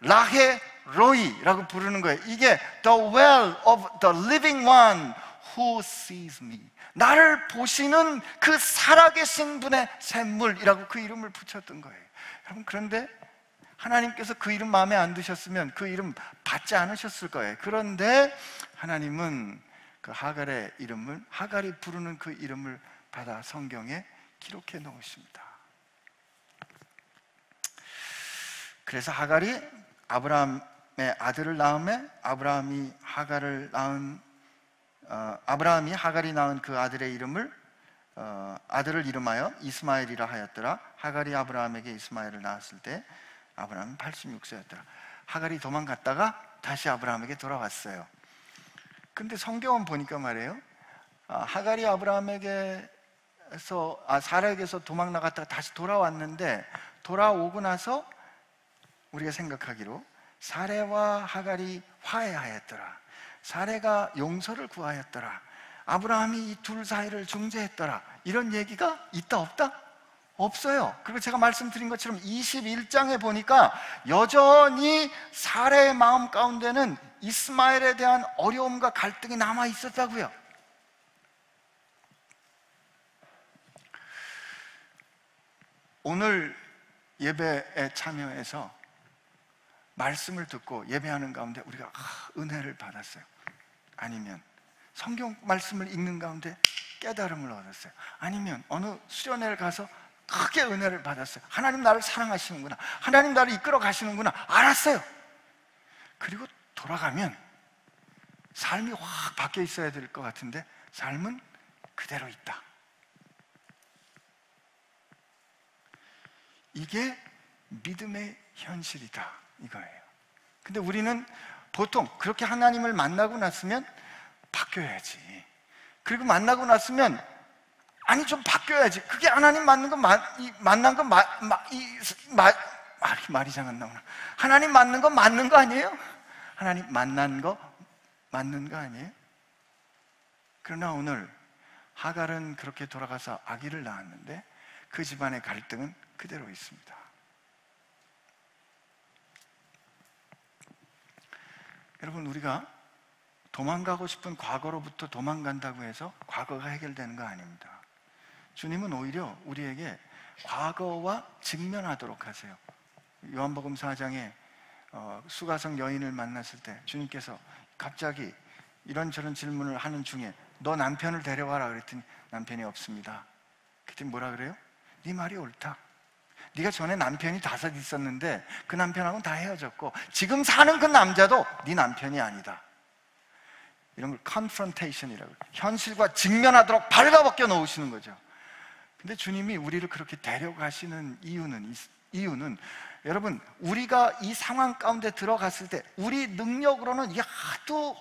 라헤 로이라고 부르는 거예요. 이게 the well of the living one who sees me, 나를 보시는 그 살아계신 분의 샘물이라고 그 이름을 붙였던 거예요. 여러분, 그런데 하나님께서 그 이름 마음에 안 드셨으면 그 이름 받지 않으셨을 거예요. 그런데 하나님은 그 하갈의 이름을, 하갈이 부르는 그 이름을 받아 성경에 기록해 놓으십니다. 그래서 하갈이 아브라함의 아들을 낳음에 아브라함이 하갈이 낳은 그 아들의 이름을 아들을 이름하여 이스마엘이라 하였더라. 하갈이 아브라함에게 이스마엘을 낳았을 때 아브라함은 86세였더라. 하갈이 도망갔다가 다시 아브라함에게 돌아왔어요. 근데 성경은 보니까 말이에요, 하갈이 사라에게서 도망 나갔다가 다시 돌아왔는데, 돌아오고 나서 우리가 생각하기로 사레와 하갈이 화해하였더라, 사레가 용서를 구하였더라, 아브라함이 이 둘 사이를 중재했더라, 이런 얘기가 있다 없다? 없어요. 그리고 제가 말씀드린 것처럼 21장에 보니까 여전히 사레의 마음 가운데는 이스마엘에 대한 어려움과 갈등이 남아 있었다고요. 오늘 예배에 참여해서 말씀을 듣고 예배하는 가운데 우리가 은혜를 받았어요. 아니면 성경 말씀을 읽는 가운데 깨달음을 얻었어요. 아니면 어느 수련회를 가서 크게 은혜를 받았어요. 하나님 나를 사랑하시는구나, 하나님 나를 이끌어 가시는구나 알았어요. 그리고 돌아가면 삶이 확 바뀌어 있어야 될 것 같은데 삶은 그대로 있다. 이게 믿음의 현실이다 이거예요. 근데 우리는 보통 그렇게 하나님을 만나고 났으면 바뀌어야지, 그리고 만나고 났으면 아니 좀 바뀌어야지, 그게 하나님 만난 건 말이 잘 안 나오나, 하나님 만난 건 맞는 거 아니에요? 하나님 만난 거 맞는 거 아니에요? 그러나 오늘 하갈은 그렇게 돌아가서 아기를 낳았는데 그 집안의 갈등은 그대로 있습니다. 여러분, 우리가 도망가고 싶은 과거로부터 도망간다고 해서 과거가 해결되는 거 아닙니다. 주님은 오히려 우리에게 과거와 직면하도록 하세요. 요한복음 4장에 수가성 여인을 만났을 때 주님께서 갑자기 이런저런 질문을 하는 중에 너 남편을 데려와라 그랬더니 남편이 없습니다. 그랬더니 뭐라 그래요? 네 말이 옳다. 네가 전에 남편이 5 있었는데 그 남편하고는 다 헤어졌고 지금 사는 그 남자도 네 남편이 아니다. 이런 걸 confrontation이라고, 현실과 직면하도록 발가벗겨 놓으시는 거죠. 근데 주님이 우리를 그렇게 데려가시는 이유는 여러분, 우리가 이 상황 가운데 들어갔을 때 우리 능력으로는 이게 하도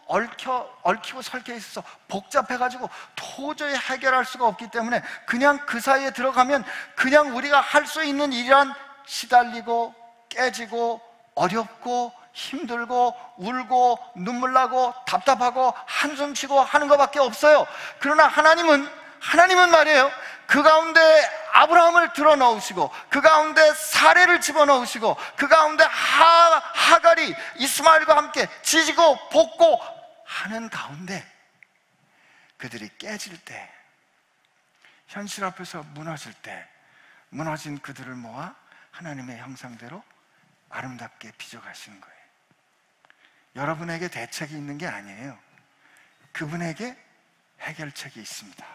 얽히고 설켜 있어서 복잡해가지고 도저히 해결할 수가 없기 때문에 그냥 그 사이에 들어가면 그냥 우리가 할 수 있는 일이란 시달리고 깨지고 어렵고 힘들고 울고 눈물 나고 답답하고 한숨 쉬고 하는 것밖에 없어요. 그러나 하나님은 하나님은 말이에요, 그 가운데 아브라함을 들어넣으시고 그 가운데 사례를 집어넣으시고 그 가운데 하갈이 이스마엘과 함께 지지고 볶고 하는 가운데 그들이 깨질 때, 현실 앞에서 무너질 때, 무너진 그들을 모아 하나님의 형상대로 아름답게 빚어가시는 거예요. 여러분에게 대책이 있는 게 아니에요. 그분에게 해결책이 있습니다.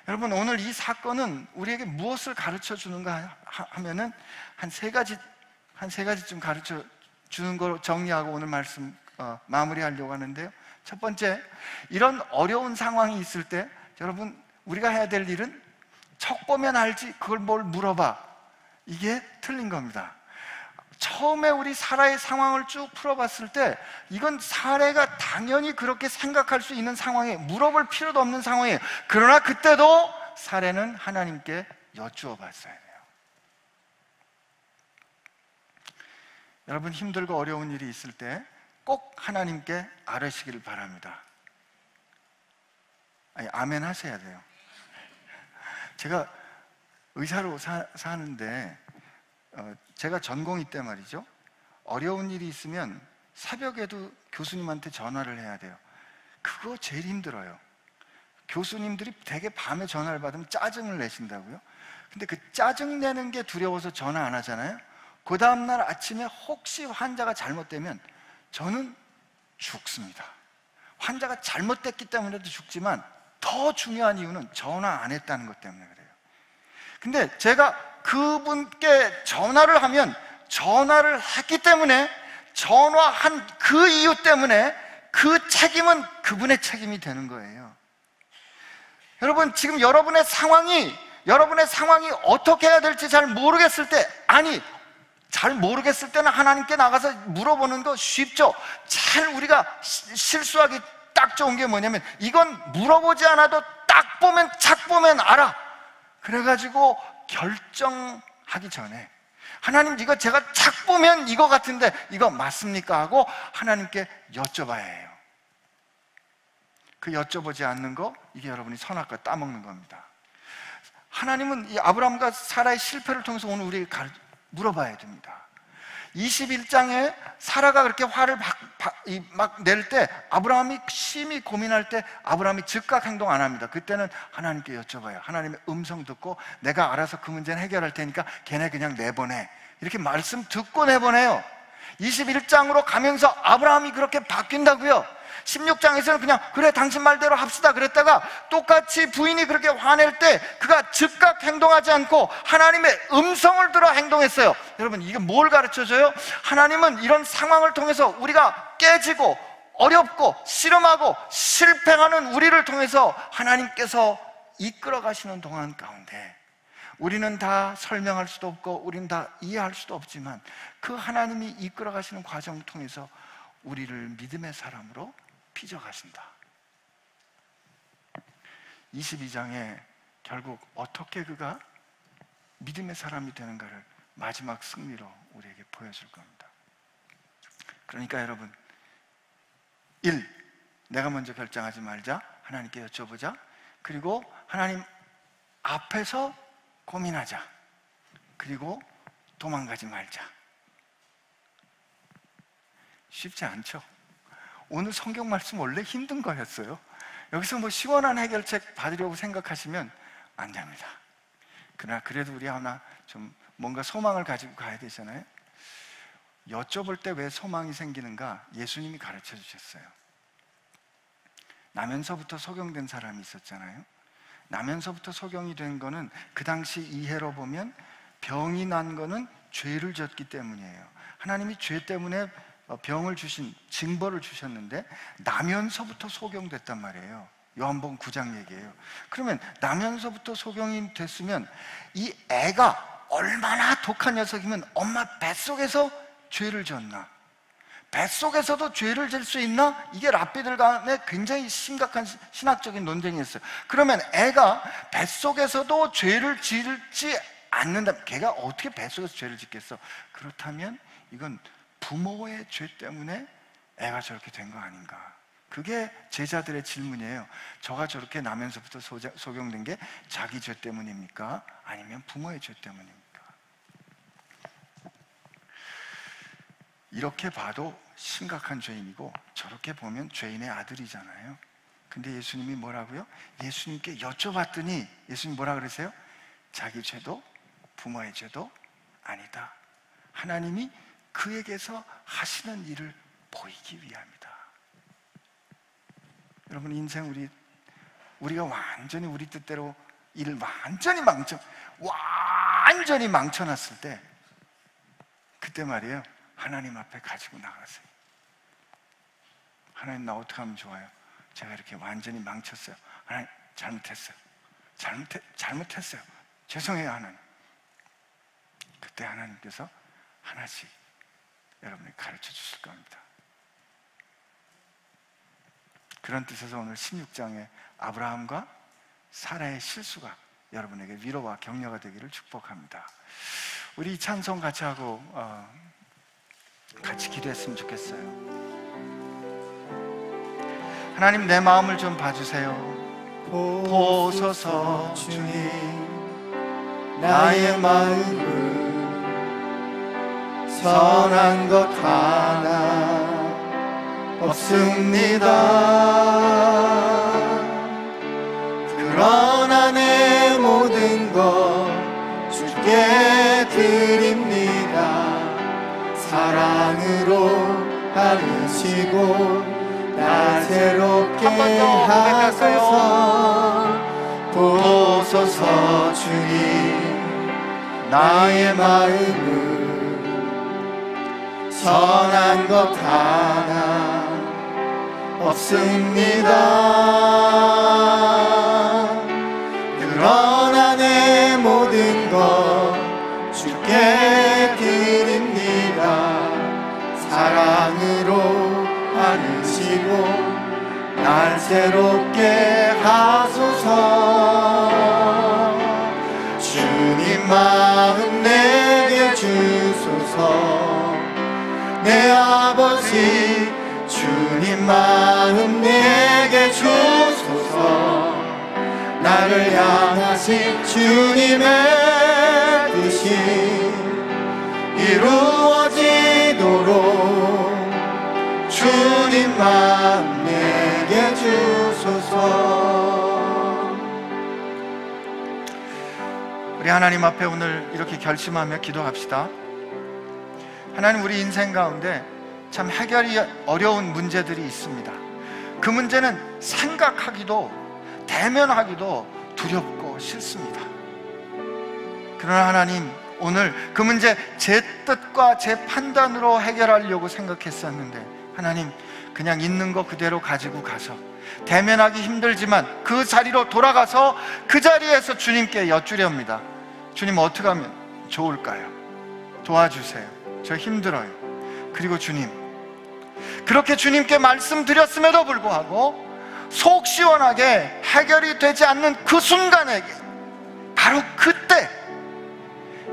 여러분, 오늘 이 사건은 우리에게 무엇을 가르쳐 주는가 하면은 한 세 가지쯤 가르쳐 주는 걸 정리하고 오늘 말씀 마무리하려고 하는데요. 첫 번째, 이런 어려운 상황이 있을 때 여러분, 우리가 해야 될 일은 척 보면 알지 그걸 뭘 물어봐, 이게 틀린 겁니다. 처음에 우리 사라의 상황을 쭉 풀어봤을 때 이건 사라가 당연히 그렇게 생각할 수 있는 상황이에요. 물어볼 필요도 없는 상황이에요. 그러나 그때도 사라는 하나님께 여쭈어 봤어야 돼요. 여러분, 힘들고 어려운 일이 있을 때 꼭 하나님께 아뢰시기를 바랍니다. 아니, 아멘 하셔야 돼요. 제가 의사로 사는데 제가 전공의 때 말이죠, 어려운 일이 있으면 새벽에도 교수님한테 전화를 해야 돼요. 그거 제일 힘들어요. 교수님들이 되게 밤에 전화를 받으면 짜증을 내신다고요. 근데 그 짜증 내는 게 두려워서 전화 안 하잖아요. 그 다음날 아침에 혹시 환자가 잘못되면 저는 죽습니다. 환자가 잘못됐기 때문에도 죽지만 더 중요한 이유는 전화 안 했다는 것 때문에 그래요. 근데 제가 그분께 전화를 하면 전화를 했기 때문에, 전화한 그 이유 때문에 그 책임은 그분의 책임이 되는 거예요. 여러분, 지금 여러분의 상황이 어떻게 해야 될지 잘 모르겠을 때, 잘 모르겠을 때는 하나님께 나가서 물어보는 거 쉽죠. 잘 우리가 실수하기 딱 좋은 게 뭐냐면, 이건 물어보지 않아도 딱 보면, 착 보면 알아. 그래가지고 결정하기 전에 하나님, 이거 제가 착 보면 이거 같은데 이거 맞습니까? 하고 하나님께 여쭤봐야 해요. 그 여쭤보지 않는 거, 이게 여러분이 선악과 따먹는 겁니다. 하나님은 이 아브라함과 사라의 실패를 통해서 오늘 우리에게 물어봐야 됩니다. 21장에 사라가 그렇게 화를 막 낼 때, 아브라함이 심히 고민할 때 아브라함이 즉각 행동 안 합니다. 그때는 하나님께 여쭤봐요. 하나님의 음성 듣고 내가 알아서 그 문제는 해결할 테니까 걔네 그냥 내보내, 이렇게 말씀 듣고 내보내요. 21장으로 가면서 아브라함이 그렇게 바뀐다고요. 16장에서는 그냥 그래 당신 말대로 합시다 그랬다가 똑같이 부인이 그렇게 화낼 때 그가 즉각 행동하지 않고 하나님의 음성을 들어 행동했어요. 여러분, 이게 뭘 가르쳐줘요? 하나님은 이런 상황을 통해서 우리가 깨지고 어렵고 씨름하고 실패하는 우리를 통해서 하나님께서 이끌어 가시는 동안 가운데, 우리는 다 설명할 수도 없고 우리는 다 이해할 수도 없지만 그 하나님이 이끌어 가시는 과정을 통해서 우리를 믿음의 사람으로 빚어가신다. 22장에 결국 어떻게 그가 믿음의 사람이 되는가를 마지막 승리로 우리에게 보여줄 겁니다. 그러니까 여러분, 1. 내가 먼저 결정하지 말자. 하나님께 여쭤보자. 그리고 하나님 앞에서 고민하자. 그리고 도망가지 말자. 쉽지 않죠? 오늘 성경 말씀 원래 힘든 거였어요. 여기서 뭐 시원한 해결책 받으려고 생각하시면 안 됩니다. 그러나 그래도 우리 하나 좀 뭔가 소망을 가지고 가야 되잖아요. 여쭤볼 때 왜 소망이 생기는가? 예수님이 가르쳐 주셨어요. 나면서부터 소경된 사람이 있었잖아요. 나면서부터 소경이 된 거는 그 당시 이해로 보면 병이 난 거는 죄를 졌기 때문이에요. 하나님이 죄 때문에 병을 주신, 징벌을 주셨는데 나면서부터 소경됐단 말이에요. 요한복음 9장 얘기예요. 그러면 나면서부터 소경이 됐으면 이 애가 얼마나 독한 녀석이면 엄마 뱃속에서 죄를 졌나? 뱃속에서도 죄를 질 수 있나? 이게 랍비들 간에 굉장히 심각한 신학적인 논쟁이었어요. 그러면 애가 뱃속에서도 죄를 짓지 않는다, 걔가 어떻게 뱃속에서 죄를 짓겠어? 그렇다면 이건 부모의 죄 때문에 애가 저렇게 된 거 아닌가? 그게 제자들의 질문이에요. 저가 저렇게 나면서부터 소경된 게 자기 죄 때문입니까? 아니면 부모의 죄 때문입니까? 이렇게 봐도 심각한 죄인이고 저렇게 보면 죄인의 아들이잖아요. 근데 예수님이 뭐라고요? 예수님께 여쭤봤더니 예수님 뭐라 그러세요? 자기 죄도 부모의 죄도 아니다. 하나님이 그에게서 하시는 일을 보이기 위함이다. 여러분, 인생 우리가 완전히 우리 뜻대로 일을 완전히 망쳐놨을 때, 그때 말이에요, 하나님 앞에 가지고 나가세요. 하나님, 나 어떻게 하면 좋아요? 제가 이렇게 완전히 망쳤어요. 하나님, 잘못했어요. 잘못했어요. 죄송해요, 하나님. 그때 하나님께서 하나씩 여러분에게 가르쳐 주실 겁니다. 그런 뜻에서 오늘 16장의 아브라함과 사라의 실수가 여러분에게 위로와 격려가 되기를 축복합니다. 우리 이 찬송 같이 하고 같이 기도했으면 좋겠어요. 하나님, 내 마음을 좀 봐주세요. 보소서 주님, 나의 마음을 선한 것 하나 없습니다. 그러나 내 모든 것 주께 드립니다. 사랑으로 안으시고 날 새롭게 하소서. 보소서 주님, 나의 마음을 선한 것 하나 없습니다. 그러나 내 모든 것 주께 드립니다. 사랑으로 안으시고 날 새롭게 하소서. 주님 마음 내게 주소서. 내 아버지, 주님 마음 내게 주소서. 나를 향하신 주님의 뜻이 이루어지도록 주님 마음 내게 주소서. 우리 하나님 앞에 오늘 이렇게 결심하며 기도합시다. 하나님, 우리 인생 가운데 참 해결이 어려운 문제들이 있습니다. 그 문제는 생각하기도 대면하기도 두렵고 싫습니다. 그러나 하나님, 오늘 그 문제 제 뜻과 제 판단으로 해결하려고 생각했었는데, 하나님, 그냥 있는 거 그대로 가지고 가서 대면하기 힘들지만 그 자리로 돌아가서 그 자리에서 주님께 여쭈렵니다. 주님, 어떻게 하면 좋을까요? 도와주세요. 저 힘들어요. 그리고 주님, 그렇게 주님께 말씀드렸음에도 불구하고 속 시원하게 해결이 되지 않는 그 순간에, 바로 그때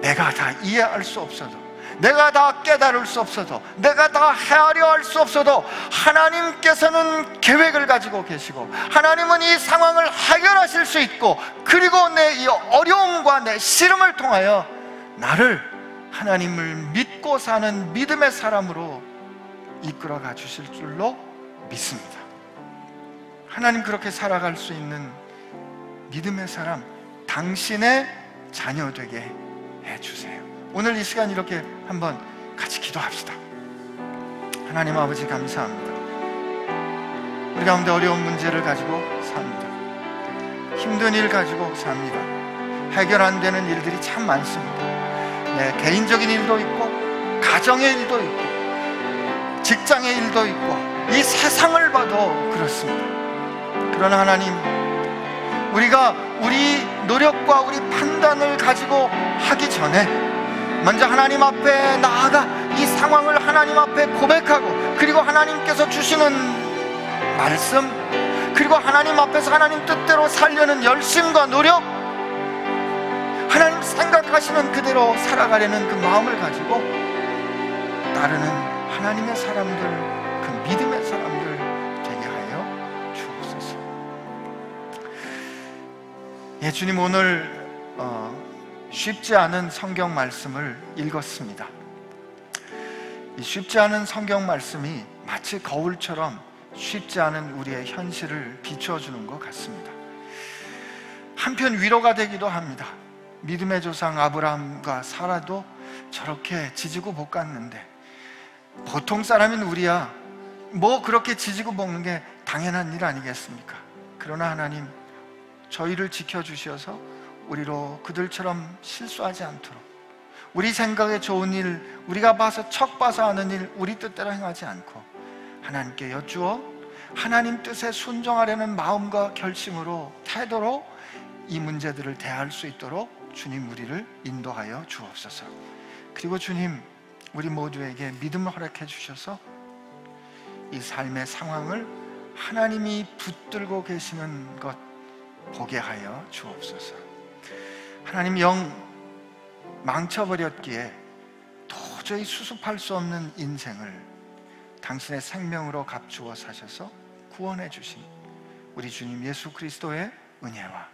내가 다 이해할 수 없어도, 내가 다 깨달을 수 없어도, 내가 다 헤아려 할 수 없어도 하나님께서는 계획을 가지고 계시고 하나님은 이 상황을 해결하실 수 있고, 그리고 내 이 어려움과 내 시름을 통하여 나를 하나님을 믿고 사는 믿음의 사람으로 이끌어가 주실 줄로 믿습니다. 하나님, 그렇게 살아갈 수 있는 믿음의 사람, 당신의 자녀 되게 해주세요. 오늘 이 시간 이렇게 한번 같이 기도합시다. 하나님 아버지, 감사합니다. 우리 가운데 어려운 문제를 가지고 삽니다. 힘든 일 가지고 삽니다. 해결 안 되는 일들이 참 많습니다. 네, 개인적인 일도 있고 가정의 일도 있고 직장의 일도 있고 이 세상을 봐도 그렇습니다. 그러나 하나님, 우리가 우리 노력과 우리 판단을 가지고 하기 전에 먼저 하나님 앞에 나아가 이 상황을 하나님 앞에 고백하고, 그리고 하나님께서 주시는 말씀, 그리고 하나님 앞에서 하나님 뜻대로 살려는 열심과 노력, 하나님 생각하시는 그대로 살아가려는 그 마음을 가지고 따르는 하나님의 사람들, 그 믿음의 사람들 되게 하여 예, 주님, 오늘 쉽지 않은 성경 말씀을 읽었습니다. 이 쉽지 않은 성경 말씀이 마치 거울처럼 쉽지 않은 우리의 현실을 비추어주는 것 같습니다. 한편 위로가 되기도 합니다. 믿음의 조상 아브라함과 사라도 저렇게 지지고 볶았는데 보통 사람인 우리야 뭐 그렇게 지지고 볶는 게 당연한 일 아니겠습니까? 그러나 하나님, 저희를 지켜주셔서 우리로 그들처럼 실수하지 않도록, 우리 생각에 좋은 일, 우리가 척 봐서 하는 일 우리 뜻대로 행하지 않고 하나님께 여쭈어 하나님 뜻에 순종하려는 마음과 결심으로, 태도로 이 문제들을 대할 수 있도록 주님 우리를 인도하여 주옵소서. 그리고 주님, 우리 모두에게 믿음을 허락해 주셔서 이 삶의 상황을 하나님이 붙들고 계시는 것 보게 하여 주옵소서. 하나님, 영 망쳐버렸기에 도저히 수습할 수 없는 인생을 당신의 생명으로 값주어 사셔서 구원해 주신 우리 주님 예수 그리스도의 은혜와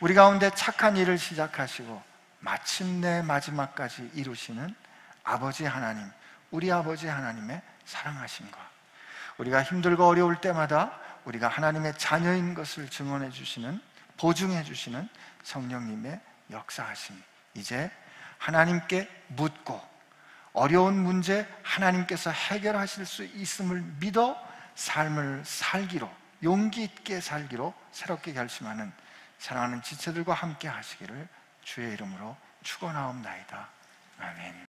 우리 가운데 착한 일을 시작하시고 마침내 마지막까지 이루시는 아버지 하나님, 우리 아버지 하나님의 사랑하심과 우리가 힘들고 어려울 때마다 우리가 하나님의 자녀인 것을 증언해 주시는, 보증해 주시는 성령님의 역사하심, 이제 하나님께 묻고 어려운 문제 하나님께서 해결하실 수 있음을 믿어 삶을 살기로, 용기 있게 살기로 새롭게 결심하는 사랑하는 지체들과 함께 하시기를 주의 이름으로 축원하옵나이다. 아멘.